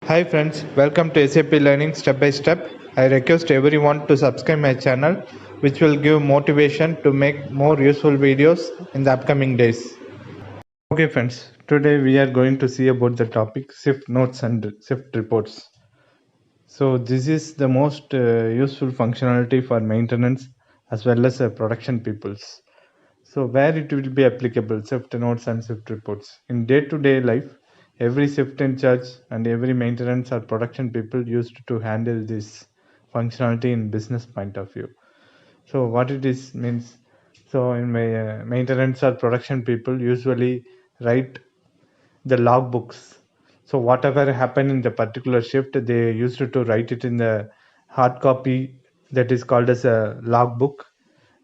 Hi friends, welcome to SAP Learning Step by Step. I request everyone to subscribe my channel, which will give motivation to make more useful videos in the upcoming days. Okay friends, today we are going to see about the topic shift notes and shift reports. So this is the most useful functionality for maintenance as well as production peoples. So where it will be applicable, shift notes and shift reports. In day-to-day life, every shift in charge and every maintenance or production people used to handle this functionality in business point of view. So what it is means, so in my maintenance or production people usually write the logbooks. So whatever happened in the particular shift, they used to write it in the hard copy that is called as a logbook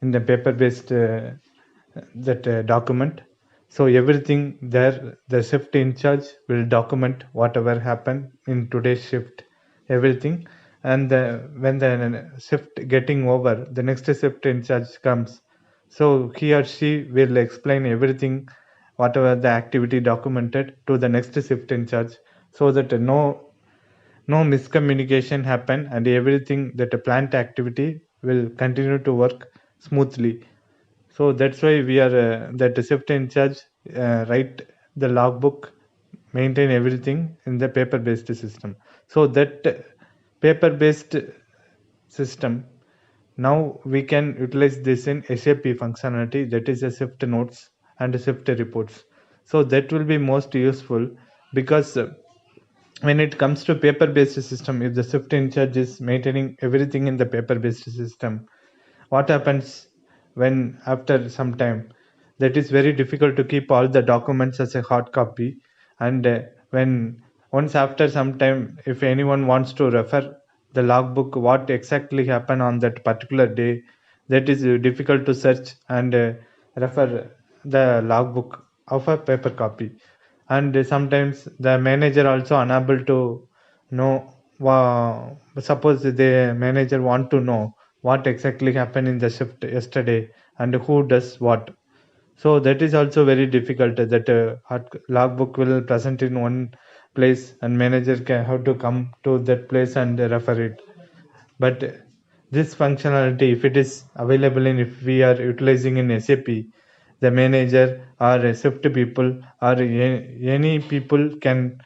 in the paper-based that document. So everything there, the shift in charge will document whatever happened in today's shift, everything. And when the shift getting over, the next shift in charge comes. So he or she will explain everything, whatever the activity documented to the next shift in charge, so that no miscommunication happen and everything that a plant activity will continue to work smoothly. So that's why we are that shift in charge write the logbook, maintain everything in the paper based system. So that paper based system, now we can utilize this in SAP functionality, that is a shift notes and shift reports. So that will be most useful because when it comes to paper based system, if the shift in charge is maintaining everything in the paper based system, what happens when after some time, that is very difficult to keep all the documents as a hard copy. And when once after some time, if anyone wants to refer the logbook what exactly happened on that particular day, that is difficult to search and refer the logbook of a paper copy. And sometimes the manager also unable to know, suppose the manager want to know what exactly happened in the shift yesterday and who does what. So that is also very difficult, that logbook will present in one place and manager can have to come to that place and refer it. But this functionality, if it is available in, if we are utilizing in SAP, the manager or shift people or any people can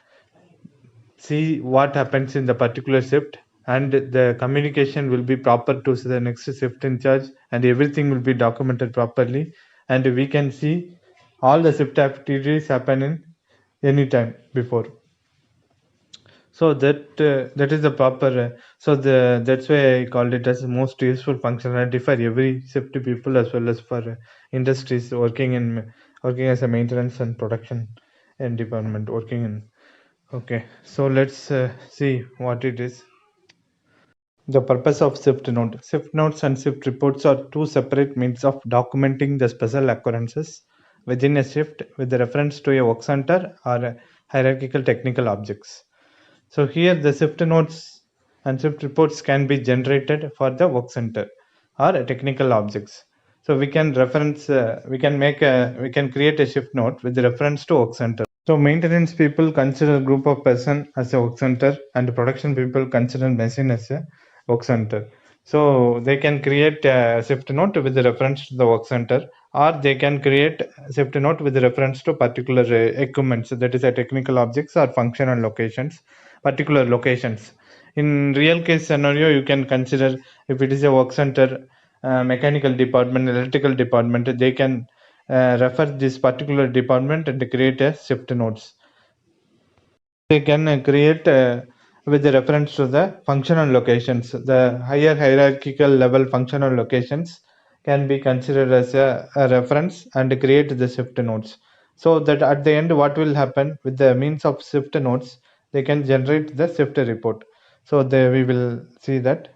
see what happens in the particular shift, and the communication will be proper to the next shift in charge, and everything will be documented properly, and we can see all the shift activities happen in any time before. So that is the proper so the that's why I called it as the most useful functionality for every safety people as well as for industries working as a maintenance and production and department working in. Okay, so let's see what it is. The purpose of shift note. Shift notes and shift reports are two separate means of documenting the special occurrences within a shift with reference to a work center or hierarchical technical objects. So here the shift notes and shift reports can be generated for the work center or technical objects. So we can create a shift note with reference to work center. So maintenance people consider a group of person as a work center, and production people consider machine as a work center. So they can create a shift note with reference to the work center, or they can create a shift note with reference to particular equipment. So that is a technical objects or functional locations, particular locations. In real case scenario, you can consider if it is a work center, mechanical department, electrical department, they can refer this particular department and create a shift notes. They can create with the reference to the functional locations. The higher hierarchical level functional locations can be considered as a reference and create the shift nodes. So that at the end, what will happen with the means of shift nodes, they can generate the shift report. So there we will see that.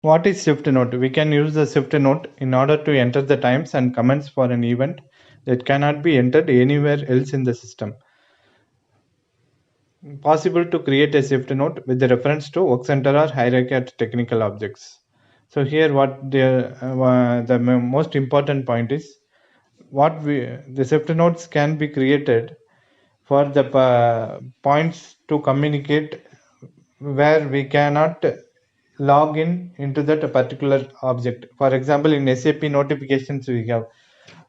What is shift note? We can use the shift note in order to enter the times and comments for an event that cannot be entered anywhere else in the system. Possible to create a shift note with the reference to work center or hierarchy at technical objects. So here what the most important point is, the shift notes can be created for the points to communicate where we cannot log in into that particular object. For example, in SAP notifications we have,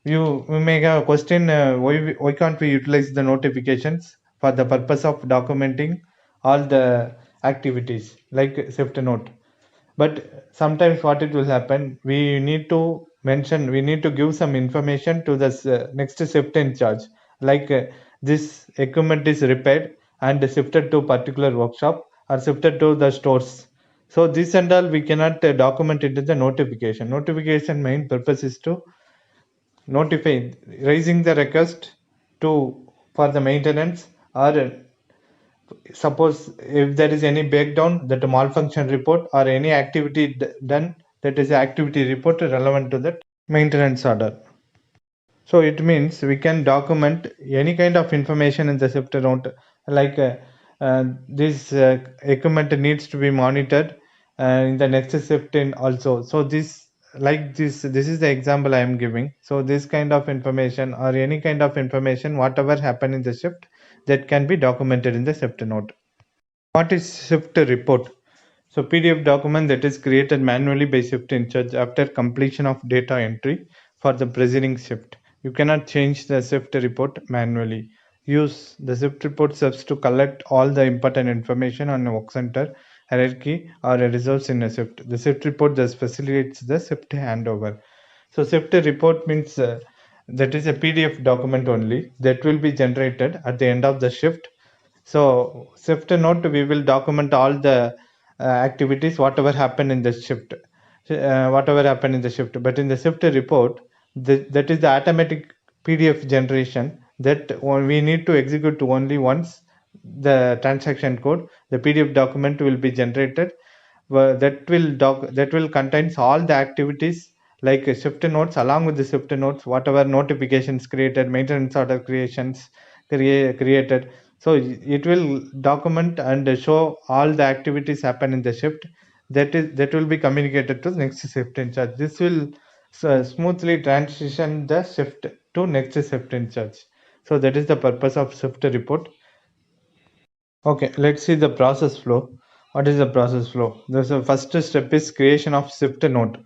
we may have a question, why can't we utilize the notifications for the purpose of documenting all the activities like shift note. But sometimes what it will happen, we need to give some information to this next shift in charge, like this equipment is repaired and shifted to particular workshop or shifted to the stores. So this and all we cannot document into the notification. Main purpose is to notify, raising the request to for the maintenance, or suppose if there is any breakdown, that a malfunction report, or any activity done, that is activity report relevant to that maintenance order. So it means we can document any kind of information in the shift note, like this equipment needs to be monitored in the next shift in also. So this is the example I am giving. So this kind of information, or any kind of information, whatever happened in the shift, that can be documented in the shift note. What is shift report? So PDF document that is created manually by shift in charge after completion of data entry for the preceding shift. You cannot change the shift report manually. Use the shift report serves to collect all the important information on a work center, hierarchy, or a resource in a shift. The shift report thus facilitates the shift handover. So shift report means that is a PDF document only that will be generated at the end of the shift. So shift note, we will document all the activities, whatever happened in the shift, whatever happened in the shift. But in the shift report, that is the automatic PDF generation that we need to execute only once the transaction code. The PDF document will be generated, that will contains all the activities, like shift notes. Along with the shift notes, whatever notifications created, maintenance order creations created, so it will document and show all the activities happen in the shift, that will be communicated to the next shift in charge. This will smoothly transition the shift to next shift in charge. So that is the purpose of shift report. Okay, let's see the process flow. What is the process flow? The first step is creation of shift note.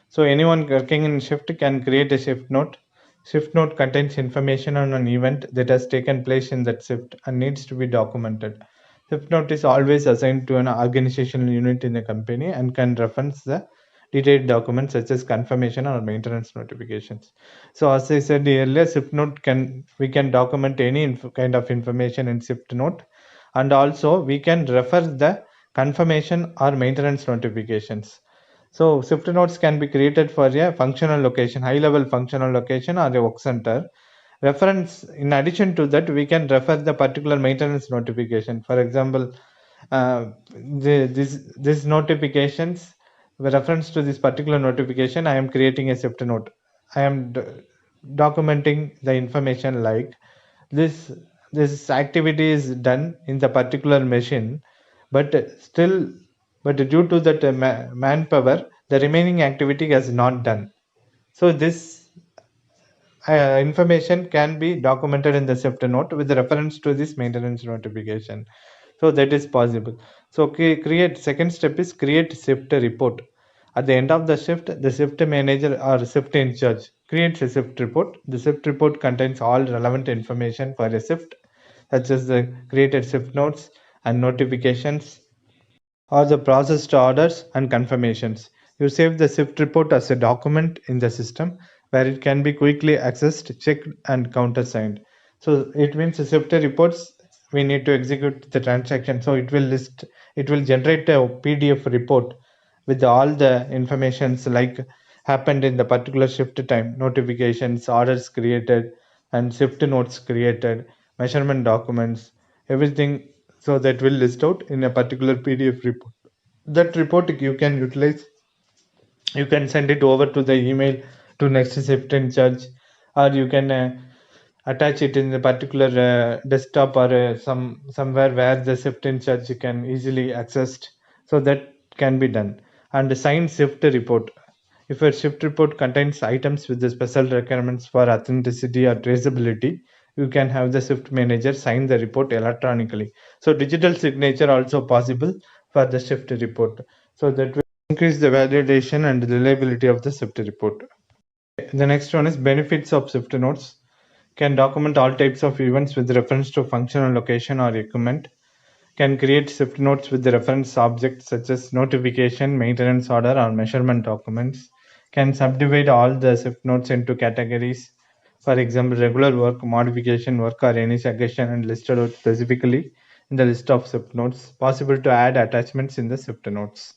So anyone working in shift can create a shift note. Shift note contains information on an event that has taken place in that shift and needs to be documented. Shift note is always assigned to an organizational unit in a company and can reference the detailed documents such as confirmation or maintenance notifications. So as I said earlier, shift note we can document any kind of information in shift note, and also we can refer the confirmation or maintenance notifications. So shift notes can be created for a functional location, high level functional location, or a work center. Reference, in addition to that, we can refer the particular maintenance notification. For example, this notifications, with reference to this particular notification, I am creating a shift note. I am documenting the information like this this activity is done in the particular machine, but still, but due to that manpower, the remaining activity has not done. So this information can be documented in the shift note with reference to this maintenance notification. So that is possible. So create, second step is create shift report. At the end of the shift, the shift manager or shift in charge creates a shift report. The shift report contains all relevant information for a shift, such as the created shift notes and notifications, or the processed orders and confirmations. You save the shift report as a document in the system where it can be quickly accessed, checked, and countersigned. So it means the shift reports, we need to execute the transaction. So it will generate a PDF report with all the informations like happened in the particular shift time, notifications, orders created, and shift notes created, measurement documents, everything. So that will list out in a particular PDF report. That report you can utilize, you can send it over to the email to next shift in charge, or you can attach it in the particular desktop, or somewhere where the shift in charge can easily accessed. So that can be done. And the signed shift report, if a shift report contains items with the special requirements for authenticity or traceability, you can have the Shift manager sign the report electronically. So digital signature also possible for the Shift report. So that will increase the validation and reliability of the Shift report. The next one is benefits of Shift notes. Can document all types of events with reference to functional location or equipment. Can create Shift notes with the reference objects such as notification, maintenance order, or measurement documents. Can subdivide all the Shift notes into categories. For example, regular work, modification work, or any suggestion and listed out specifically in the list of Shift notes. Possible to add attachments in the Shift notes.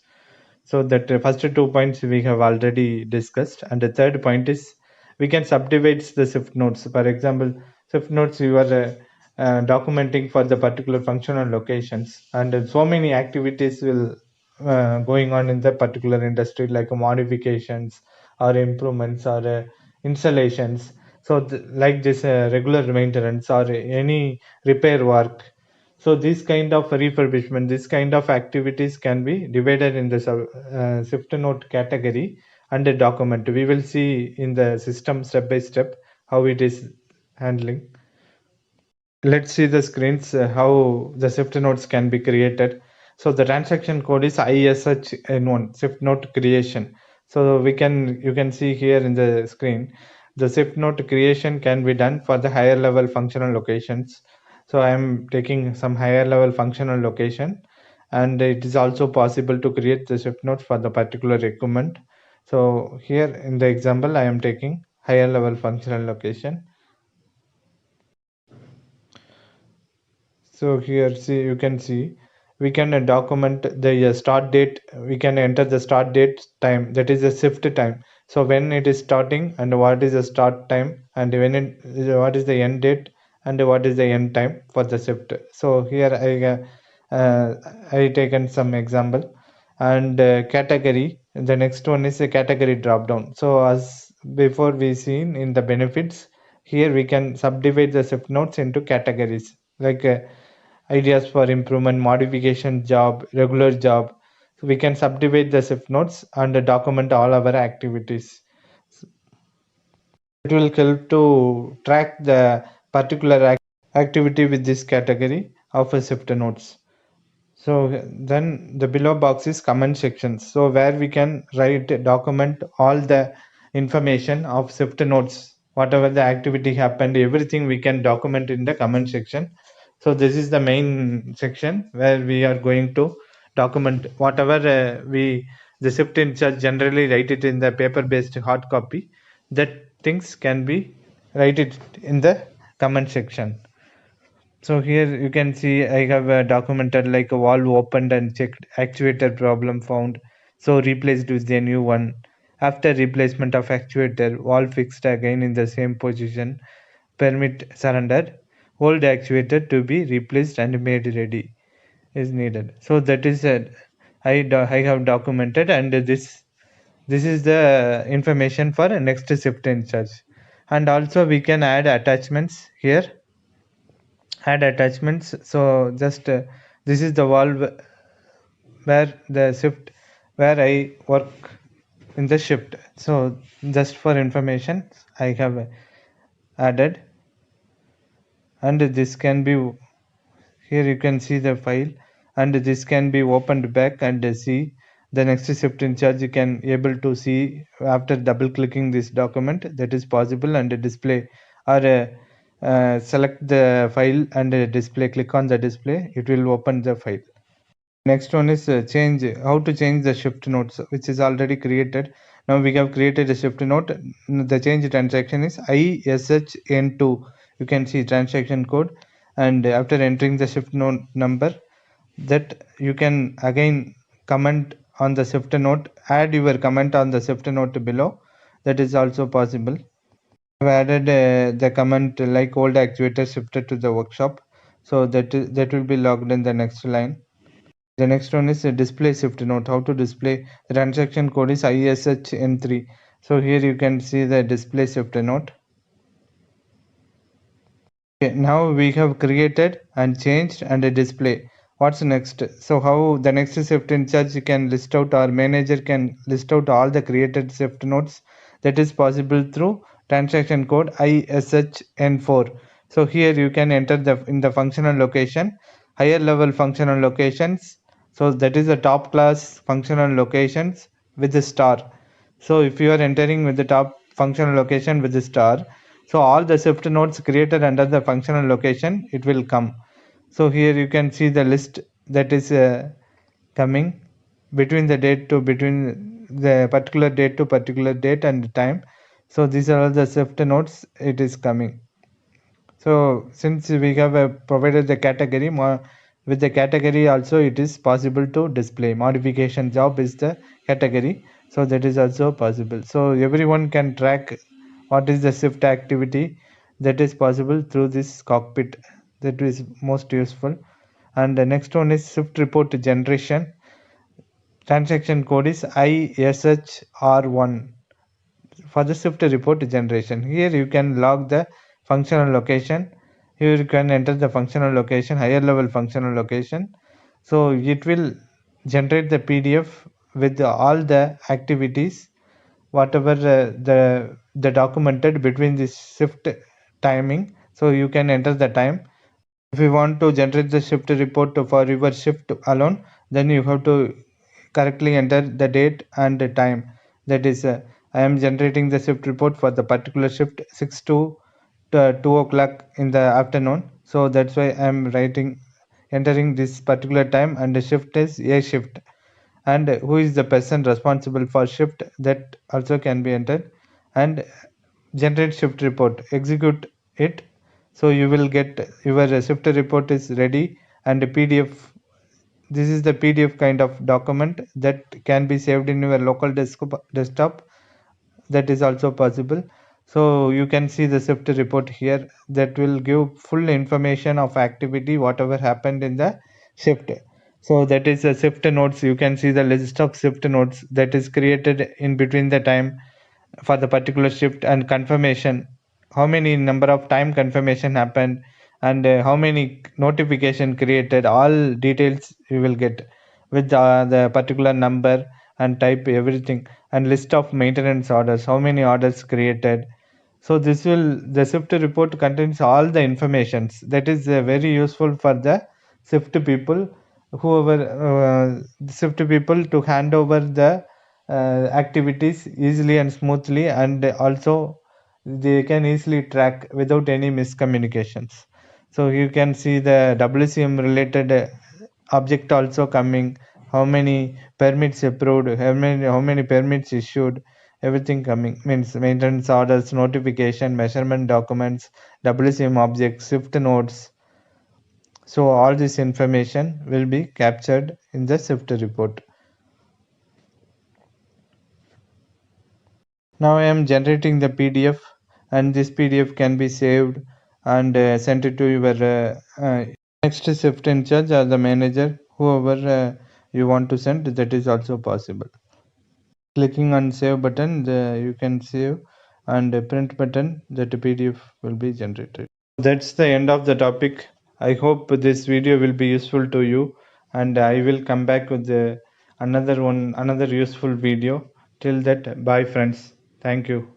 So that first 2 points we have already discussed, and the third point is we can subdivide the Shift notes. For example, Shift notes you are documenting for the particular functional locations, and so many activities will going on in the particular industry, like modifications or improvements or installations. So like this regular maintenance or any repair work. So this kind of refurbishment, this kind of activities can be divided in the Shift note category and a document. We will see in the system step by step how it is handling. Let's see the screens how the Shift notes can be created. So the transaction code is ISHN1 Shift note creation. So you can see here in the screen the Shift note creation can be done for the higher level functional locations. So I am taking some higher level functional location, and it is also possible to create the Shift notes for the particular equipment. So here in the example I am taking higher level functional location. So here see you can see we can document the start date. We can enter the start date time, that is the shift time. So when it is starting and what is the start time, and what is the end date and what is the end time for the shift. So here I taken some example, and category. The next one is a category drop down. So as before we seen in the benefits, here we can subdivide the shift notes into categories like ideas for improvement, modification job, regular job. So we can subdivide the shift notes and document all our activities. It will help to track the particular activity with this category of a shift notes. So then the below box is comment sections. So where we can document all the information of Shift notes, whatever the activity happened, everything we can document in the comment section. So this is the main section where we are going to document whatever the Shift in charge generally write it in the paper-based hard copy. That things can be write it in the comment section. So here you can see I have documented like a valve opened and checked, actuator problem found, so replaced with a new one. After replacement of actuator, valve fixed again in the same position, permit surrendered, old actuator to be replaced and made ready is needed. So that is I have documented, and this is the information for next shift in charge. And also we can add attachments here. Add attachments. So just this is the valve where the shift where I work in the shift. So just for information I have added, and this can be, here you can see the file, and this can be opened back and see the next shift in charge. You can able to see after double clicking this document, that is possible, and display or select the file and display, click on the display, it will open the file. Next one is change, how to change the shift notes, which is already created. Now we have created a shift note. The change transaction is ISHN2. You can see transaction code, and after entering the shift note number, that you can again comment on the shift note, add your comment on the shift note below. That is also possible. I've added the comment like old actuator shifted to the workshop. So that will be logged in the next line. The next one is a display shift note. How to display? The transaction code is ISHN3. So here you can see the display shift note. Okay, now we have created and changed and a display. What's next? So how the next shift in charge can list out, or manager can list out all the created shift notes. That is possible through transaction code ISHN4. So here you can enter in the functional location, higher level functional locations. So that is the top class functional locations with the star. So if you are entering with the top functional location with the star, so all the shift nodes created under the functional location, it will come. So here you can see the list that is coming between the particular date to particular date and time. So these are all the shift nodes it is coming. So since we have provided the category, with the category also it is possible to display. Modification job is the category, so that is also possible. So everyone can track what is the shift activity that is possible through this cockpit. That is most useful. And the next one is shift report generation. Transaction code is ISHR1 for the shift report generation. Here you can log the functional location. Here you can enter the functional location, higher level functional location. So it will generate the PDF with all the activities, whatever the documented between this shift timing. So you can enter the time. If you want to generate the shift report for your shift alone, then you have to correctly enter the date and the time. That is, I am generating the shift report for the particular shift 6 to 2 o'clock in the afternoon. So that's why I am entering this particular time, and the shift is A shift. And who is the person responsible for shift, that also can be entered. And generate shift report, execute it. So you will get your shift report is ready, and PDF. This is the PDF kind of document that can be saved in your local desktop. That is also possible. So you can see the shift report here, that will give full information of activity whatever happened in the shift. So that is the shift nodes. You can see the list of shift nodes that is created in between the time for the particular shift, and confirmation, how many number of time confirmation happened, and how many notification created, all details you will get with the particular number and type everything, and list of maintenance orders, how many orders created. So the shift report contains all the informations that is very useful for the shift people, whoever shift people, to hand over the activities easily and smoothly, and also they can easily track without any miscommunications. So you can see the WCM related object also coming, how many permits approved, how many permits issued, everything coming, means maintenance orders, notification, measurement documents, WCM objects, shift nodes. So all this information will be captured in the shift report. Now I am generating the PDF, and this PDF can be saved and sent it to your next shift in charge or the manager, whoever you want to send. That is also possible. Clicking on save button, you can save, and print button, that PDF will be generated. That's the end of the topic. I hope this video will be useful to you, and I will come back with another useful video. Till that, bye friends. Thank you.